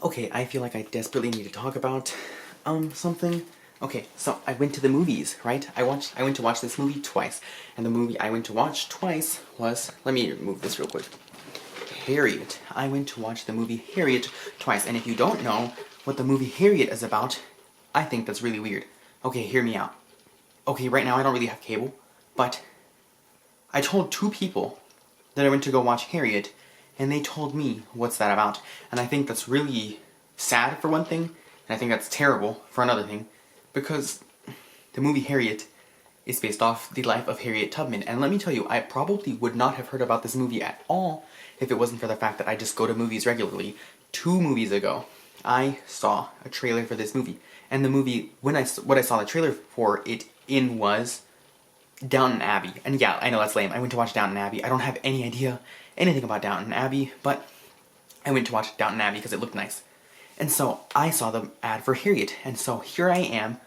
Okay, I feel like I desperately need to talk about, something. Okay, so I went to the movies, right? I went to watch this movie twice. And the movie I went to watch twice was, let me move this real quick. Harriet. I went to watch the movie Harriet twice. And if you don't know what the movie Harriet is about, I think that's really weird. Okay, hear me out. Okay, right now I don't really have cable, but I told two people that I went to go watch Harriet, and they told me what's that about. And I think that's really sad for one thing, and I think that's terrible for another thing, because the movie Harriet is based off the life of Harriet Tubman. And let me tell you, I probably would not have heard about this movie at all if it wasn't for the fact that I just go to movies regularly. 2 movies ago, I saw a trailer for this movie. And the movie, what I saw the trailer for it in was Downton Abbey. And yeah, I know that's lame. I went to watch Downton Abbey. I don't have any idea anything about Downton Abbey, but I went to watch Downton Abbey because it looked nice. And so I saw the ad for Harriet, and so here I am.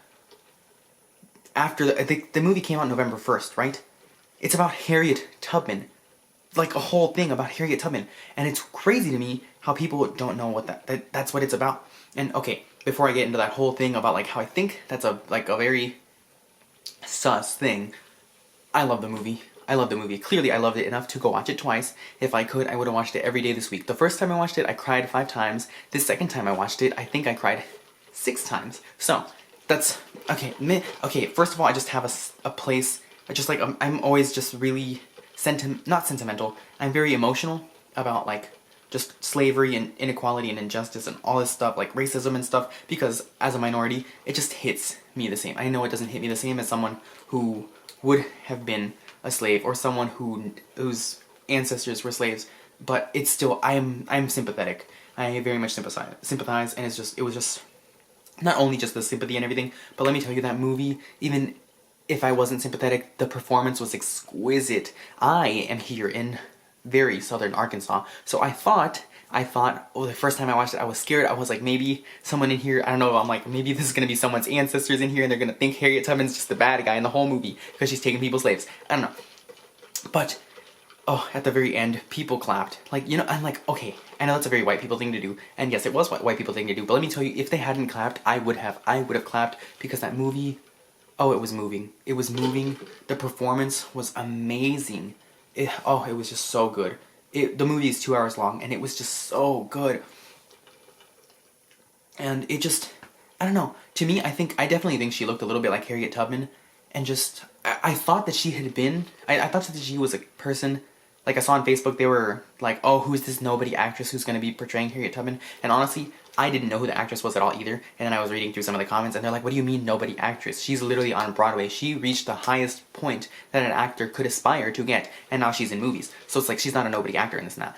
After the movie came out November 1st, right? It's about Harriet Tubman. Like a whole thing about Harriet Tubman. And it's crazy to me how people don't know what that's what it's about. And okay, before I get into that whole thing about like how I think that's a very sus thing, I love the movie. I love the movie. Clearly, I loved it enough to go watch it twice. If I could, I would have watched it every day this week. The first time I watched it, I cried 5 times. The second time I watched it, I think I cried 6 times. So, that's... Okay, first of all, I just have a place... Just like, I'm always just really... not sentimental. I'm very emotional about, like, just slavery and inequality and injustice and all this stuff, like racism and stuff, because as a minority, it just hits me the same. I know it doesn't hit me the same as someone who would have been a slave, or someone whose ancestors were slaves, but it's still, I'm sympathetic. I very much sympathize, and it was just, not only just the sympathy and everything, but let me tell you, that movie, even if I wasn't sympathetic, the performance was exquisite. I am here in very southern Arkansas, so I thought, oh, the first time I watched it, I was scared. I was like, maybe someone in here, I don't know, I'm like, maybe this is gonna be someone's ancestors in here, and they're gonna think Harriet Tubman's just the bad guy in the whole movie, because she's taking people's slaves. I don't know. But, oh, at the very end, people clapped. Like, you know, I'm like, okay, I know that's a very white people thing to do, and yes, it was what white people thing to do, but let me tell you, if they hadn't clapped, I would have clapped, because that movie, oh, it was moving. It was moving. The performance was amazing. It was just so good. The movie is 2 hours long, and it was just so good. And it just, I don't know. To me, I definitely think she looked a little bit like Harriet Tubman, and just, I thought that she had been, I thought that she was a person, like I saw on Facebook, they were like, oh, who's this nobody actress who's going to be portraying Harriet Tubman? And honestly, I didn't know who the actress was at all either, and then I was reading through some of the comments, and they're like, what do you mean nobody actress? She's literally on Broadway. She reached the highest point that an actor could aspire to get, and now she's in movies. So it's like, she's not a nobody actor in this and that.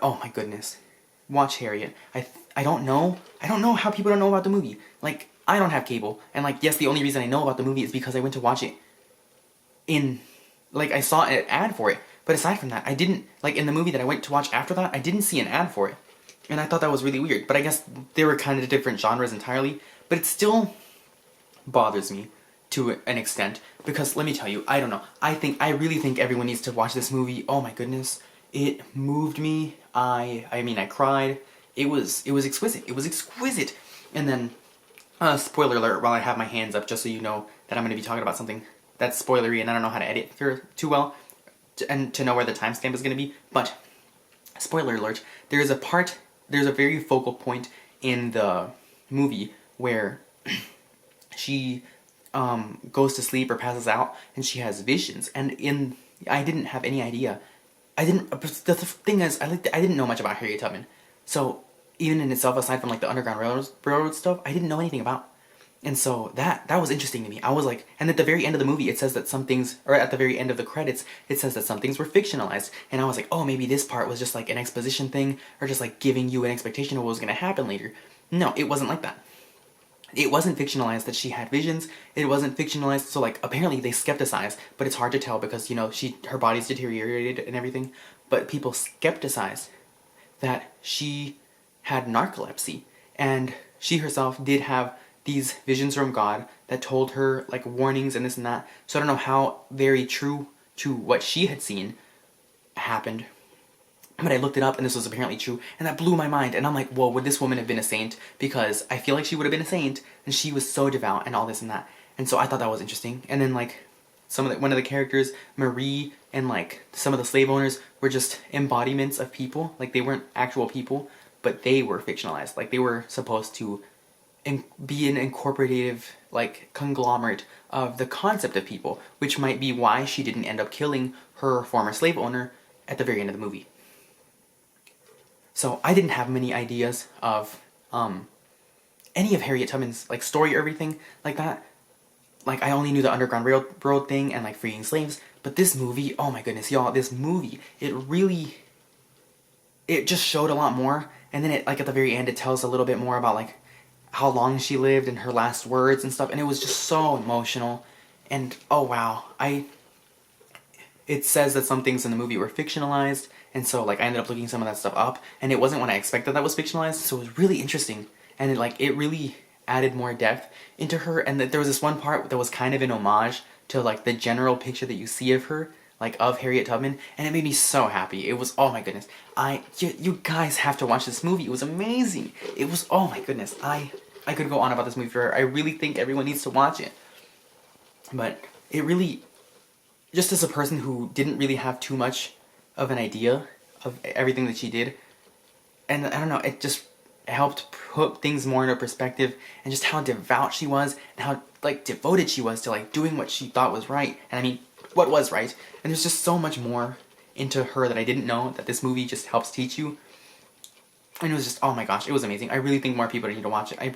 Oh my goodness. Watch Harriet. I don't know how people don't know about the movie. Like, I don't have cable, and like, yes, the only reason I know about the movie is because I went to watch it like, I saw an ad for it. But aside from that, I didn't, like, in the movie that I went to watch after that, I didn't see an ad for it. And I thought that was really weird. But I guess they were kind of different genres entirely. But it still bothers me to an extent. Because, let me tell you, I don't know. I really think everyone needs to watch this movie. Oh my goodness. It moved me. I mean, I cried. It was exquisite. It was exquisite. And then, spoiler alert while I have my hands up, just so you know that I'm going to be talking about something that's spoilery and I don't know how to edit too well. And to know where the timestamp is going to be, but spoiler alert, there's a very focal point in the movie where she goes to sleep or passes out, and she has visions, and I didn't have any idea. The thing is, I didn't know much about Harriet Tubman, so even in itself, aside from like the Underground Railroad stuff, I didn't know anything about. And so that was interesting to me. I was like, and at the very end of the movie, it says that some things, or at the very end of the credits, it says that some things were fictionalized. And I was like, oh, maybe this part was just like an exposition thing, or just like giving you an expectation of what was going to happen later. No, it wasn't like that. It wasn't fictionalized that she had visions. It wasn't fictionalized, so like, apparently they skepticized, but it's hard to tell because, you know, her body's deteriorated and everything. But people skepticized that she had narcolepsy, and she herself did have these visions from God that told her, like, warnings and this and that. So I don't know how very true to what she had seen happened. But I looked it up and this was apparently true, and that blew my mind. And I'm like, well, would this woman have been a saint? Because I feel like she would have been a saint, and she was so devout and all this and that. And so I thought that was interesting. And then like one of the characters, Marie, and like some of the slave owners were just embodiments of people. Like they weren't actual people, but they were fictionalized. Like they were supposed to be an incorporative, like, conglomerate of the concept of people, which might be why she didn't end up killing her former slave owner at the very end of the movie. So I didn't have many ideas of any of Harriet Tubman's like story or everything like that. Like I only knew the Underground Railroad thing and like freeing slaves. But this movie, oh my goodness, y'all, this movie, it just showed a lot more. And then it, like at the very end, it tells a little bit more about like how long she lived and her last words and stuff. And it was just so emotional. And oh wow, it says that some things in the movie were fictionalized, and so like I ended up looking some of that stuff up, and it wasn't what I expected that was fictionalized, so it was really interesting, and it really added more depth into her, and that there was this one part that was kind of an homage to like the general picture that you see of her, like of Harriet Tubman, and it made me so happy. It was, oh my goodness, you guys have to watch this movie. It was amazing. It was, oh my goodness, I could go on about this movie forever. I really think everyone needs to watch it, but it really, just as a person who didn't really have too much of an idea of everything that she did, and I don't know, it just helped put things more into perspective, and just how devout she was, and how like devoted she was to like doing what she thought was right, and I mean, what was right, and there's just so much more into her that I didn't know, that this movie just helps teach you, and it was just, oh my gosh, it was amazing. I really think more people need to watch it. I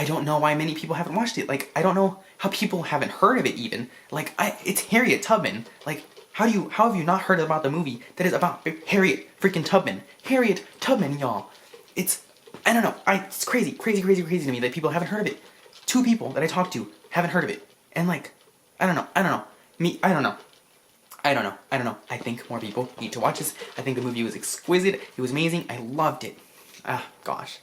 don't know why many people haven't watched it. Like, I don't know how people haven't heard of it even. Like, it's Harriet Tubman. Like, how have you not heard about the movie that is about Harriet freaking Tubman? Harriet Tubman, y'all. I don't know. It's crazy to me that people haven't heard of it. 2 people that I talked to haven't heard of it. And like, I don't know. I don't know. I think more people need to watch this. I think the movie was exquisite. It was amazing. I loved it. Ah, gosh.